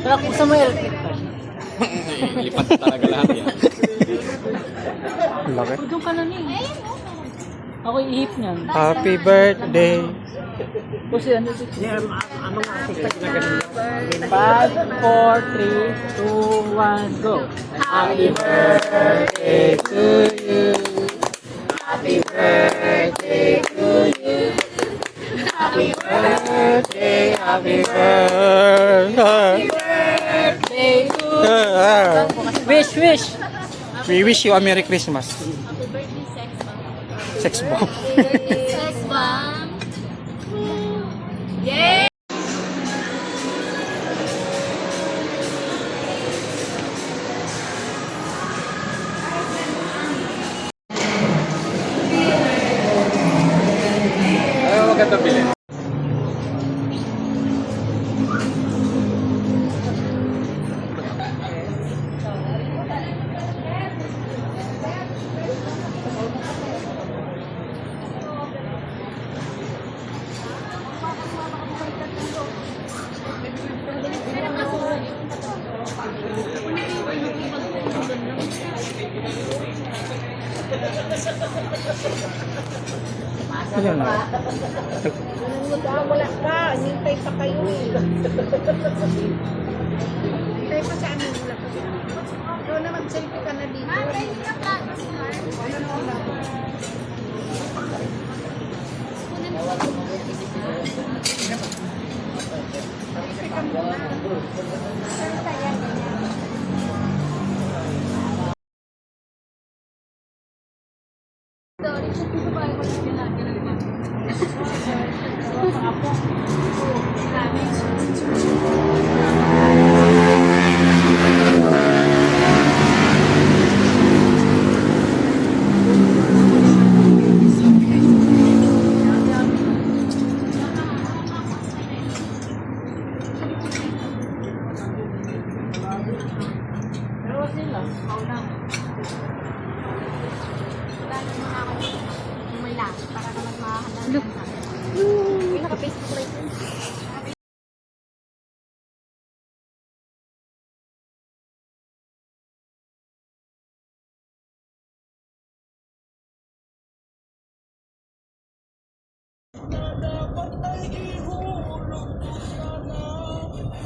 Kaya kung sa may electric pa. Lipat talaga lahat yan. Laki. Doon ka na niya. Ako ihip niyan. Happy birthday. Kasi ano ito? Ano nga artista ginagaling? 5, 4, 3, 2, 1, go! Happy birthday to you. Happy birthday to you. Happy birthday, happy birthday. Birthday to Wish, wish! We wish you a Merry Christmas. Happy birthday, Sex sex bomb. bomb. Sex bomb. Yay! Ano maganda bilhin? Ayun na. Wala pa, hintay pa kayo eh. Hintay pa sa amin, wala pa. Ikaw na mag-selfie ka na dito. Pero sila, kauna. Para ka magmahal. Hindi naka-Facebook live. Dapat ay ihulog ko sana sa